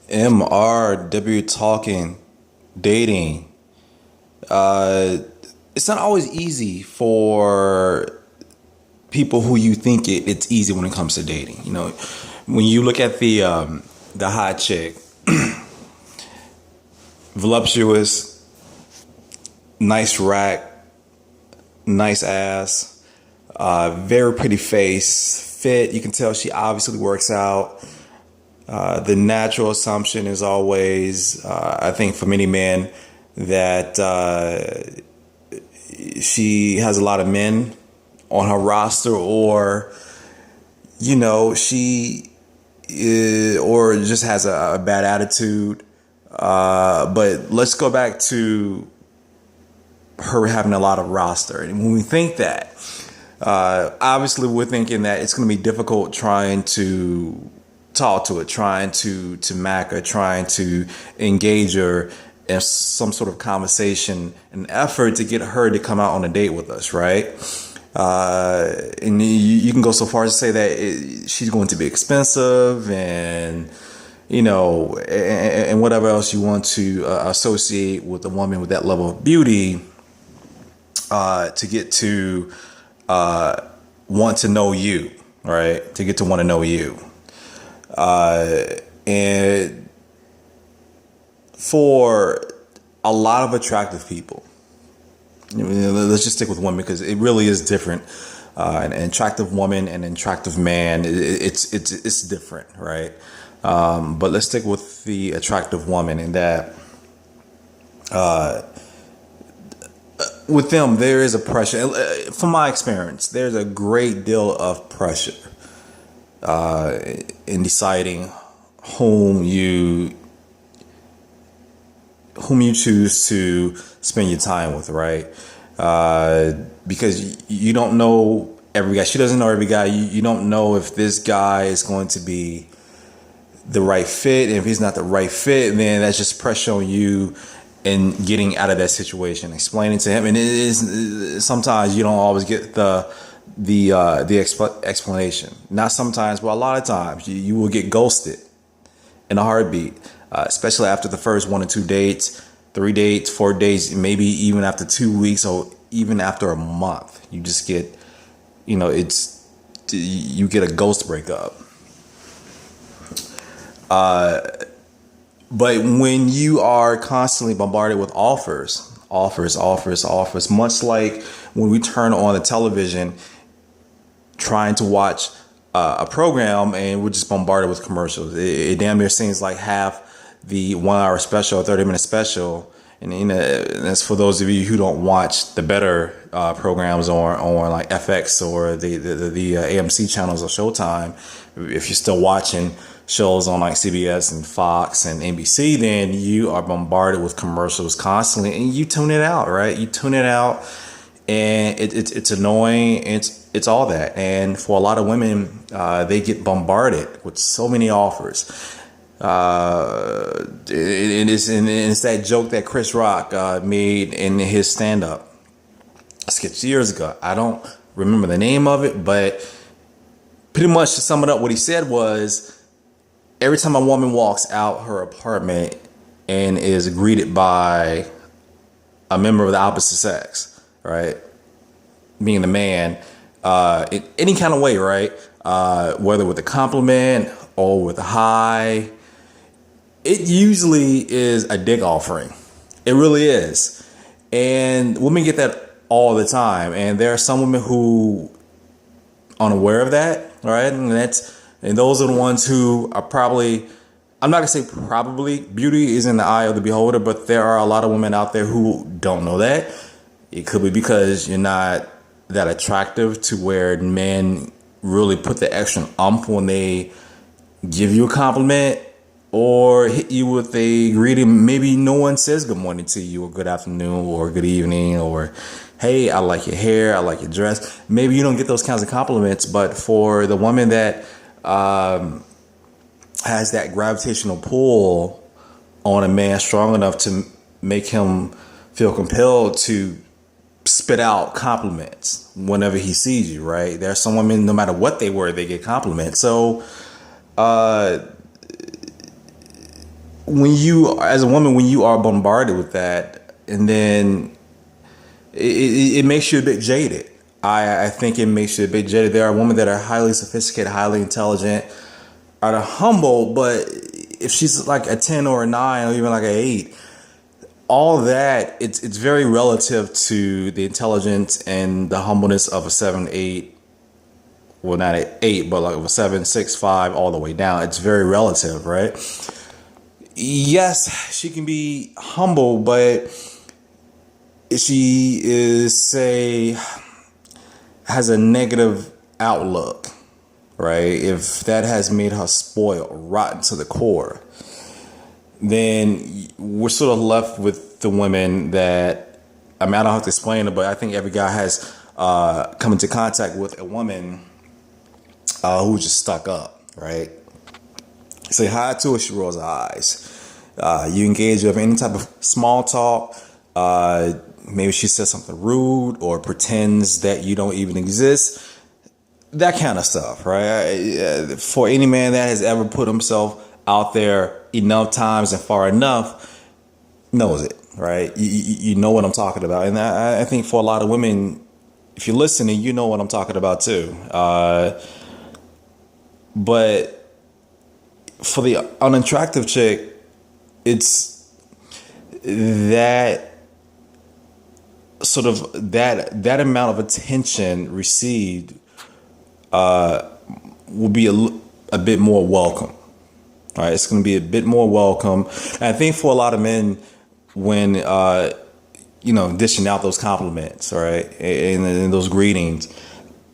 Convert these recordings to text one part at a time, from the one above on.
MRW talking, dating. It's not always easy for people who you think it's easy when it comes to dating. You know, when you look at the hot chick, voluptuous, nice rack, nice ass, very pretty face, fit. You can tell she obviously works out. The natural assumption is always, I think, for many men, that she has a lot of men on her roster, or or just has a bad attitude. But let's go back to her having a lot of roster, and when we think that, obviously we're thinking that it's going to be difficult trying to talk to her, trying to mac her, trying to engage her in some sort of conversation, an effort to get her to come out on a date with us, right? And you can go so far as to say that she's going to be expensive, and and whatever else you want to associate with a woman with that level of beauty, to get to want to know you, right? To get to want to know you. And for a lot of attractive people, let's just stick with women because it really is different. An attractive woman and an attractive man, it's different, right? But let's stick with the attractive woman, in that with them there is a pressure. From my experience, there's a great deal of pressure in deciding whom you choose to spend your time with, right? Because you don't know every guy. She doesn't know every guy. You don't know if this guy is going to be the right fit. And if he's not the right fit, then that's just pressure on you in getting out of that situation, explaining to him. And it is, sometimes you don't always get the explanation. Not sometimes, but a lot of times you will get ghosted in a heartbeat, especially after the first 1 or 2 dates, 3 dates, 4 dates, maybe even after 2 weeks, or even after a month. You just get, you get a ghost breakup. But when you are constantly bombarded with offers, much like when we turn on the television trying to watch a program and we're just bombarded with commercials. It damn near seems like half the 1 hour special, 30-minute special. And that's for those of you who don't watch the better programs on like FX or the AMC channels or Showtime. If you're still watching shows on like CBS and Fox and NBC, then you are bombarded with commercials constantly, and you tune it out, right? You tune it out, and it's annoying. It's all that. And for a lot of women, they get bombarded with so many offers. It's that joke that Chris Rock made in his stand-up sketch years ago. I don't remember the name of it, but pretty much to sum it up, what he said was, every time a woman walks out her apartment and is greeted by a member of the opposite sex, right, being the man, in any kind of way, right, whether with a compliment or with a hi, it usually is a dick offering. It really is. And women get that all the time. And there are some women who are unaware of that, right? And those are the ones who are probably, I'm not going to say probably, beauty is in the eye of the beholder, but there are a lot of women out there who don't know that. It could be because you're not that attractive to where men really put the extra umph when they give you a compliment or hit you with a greeting. Maybe no one says good morning to you, or good afternoon, or good evening, or hey, I like your hair, I like your dress. Maybe you don't get those kinds of compliments, but for the woman that has that gravitational pull on a man strong enough to make him feel compelled to spit out compliments whenever he sees you, right? There are some women, no matter what they wear, they get compliments. So when you, as a woman, when you are bombarded with that, and then it makes you a bit jaded. I think it makes you a bit jaded. There are women that are highly sophisticated, highly intelligent, are humble, but if she's like a 10 or a 9 or even like an 8, all that, it's very relative to the intelligence and the humbleness of a 7, 8. Well, not an 8, but like a 7, 6, 5, all the way down. It's very relative, right? Yes, she can be humble, but if she is, say, has a negative outlook, right? If that has made her spoiled, rotten to the core, then we're sort of left with the women that, I mean, I don't have to explain it, but I think every guy has come into contact with a woman who's just stuck up, right? Say hi to her, she rolls her eyes. You engage with any type of small talk. Maybe she says something rude or pretends that you don't even exist. That kind of stuff, right? For any man that has ever put himself out there enough times and far enough knows it, right? You know what I'm talking about. And I think for a lot of women, if you're listening, you know what I'm talking about too. But for the unattractive chick, it's that sort of that amount of attention received will be a bit more welcome. All right, it's going to be a bit more welcome. And I think for a lot of men, when dishing out those compliments, all right, and those greetings,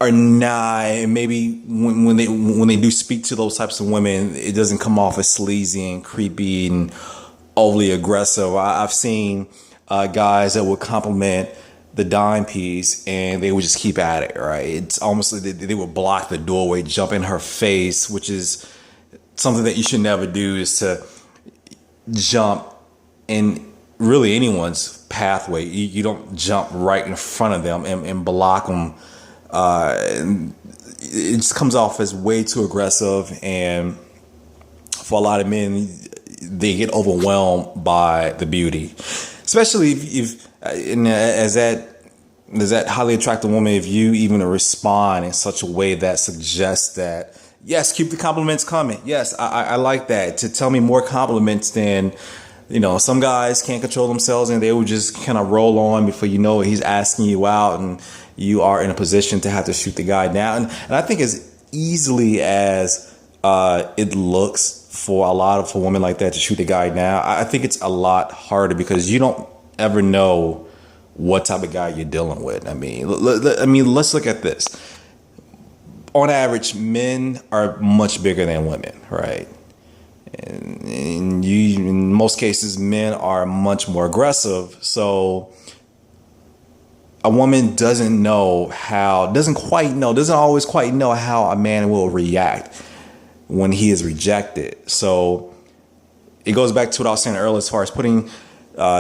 are not, maybe when they do speak to those types of women, it doesn't come off as sleazy and creepy and overly aggressive. I've seen guys that would compliment the dime piece and they would just keep at it, right? It's almost like they would block the doorway, jump in her face, which is something that you should never do, is to jump in really anyone's pathway. You don't jump right in front of them and block them. It just comes off as way too aggressive, and for a lot of men, they get overwhelmed by the beauty, especially if as that highly attractive woman, if you even respond in such a way that suggests that, yes, keep the compliments coming. Yes, I like that. To tell me more compliments than, some guys can't control themselves and they will just kind of roll on before you know it. He's asking you out and you are in a position to have to shoot the guy down. And I think as easily as it looks for women like that to shoot the guy down, I think it's a lot harder because you don't ever know what type of guy you're dealing with. I mean, let's look at this. On average, men are much bigger than women, right? And in most cases, men are much more aggressive. So a woman doesn't always quite know how a man will react when he is rejected. So it goes back to what I was saying earlier, as far as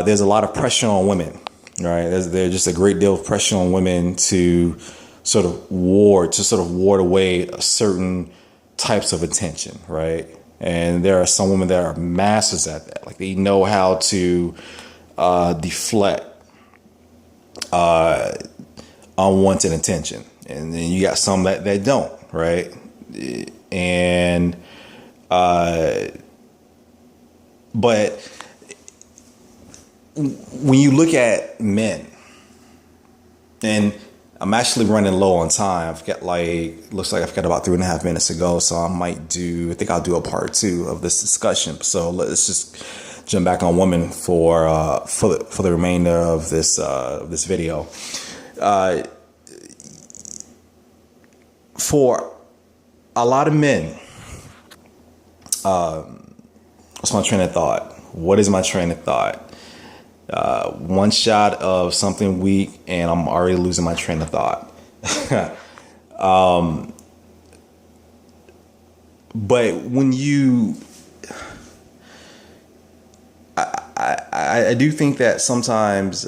there's a lot of pressure on women, right? There's just a great deal of pressure on women to sort of ward away certain types of attention, right? And there are some women that are masters at that. Like, they know how to deflect unwanted attention, and then you got some that don't, right? And but when you look at men, and I'm actually running low on time. Looks like I've got about 3.5 minutes to go. So I think I'll do a part 2 of this discussion. So let's just jump back on women for the remainder of this video. For a lot of men, what's my train of thought? What is my train of thought? One shot of something weak and I'm already losing my train of thought. But when I do think that sometimes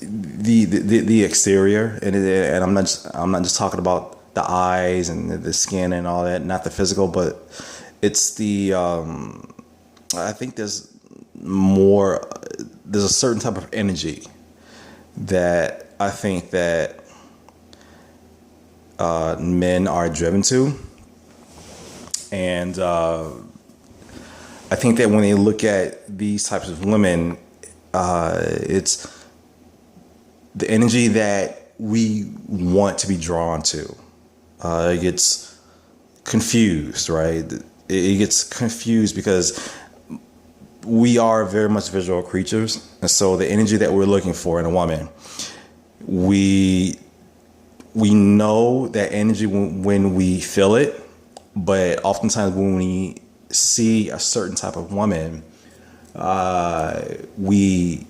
the exterior, and I'm not just talking about the eyes and the skin and all that, not the physical, but it's the I think there's more. There's a certain type of energy that I think that men are driven to, and I think that when they look at these types of women, it's the energy that we want to be drawn to. It gets confused, right? It gets confused because we are very much visual creatures, and so the energy that we're looking for in a woman, we know that energy when we feel it, but oftentimes when we see a certain type of woman, we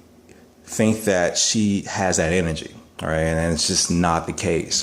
think that she has that energy, all right, and it's just not the case.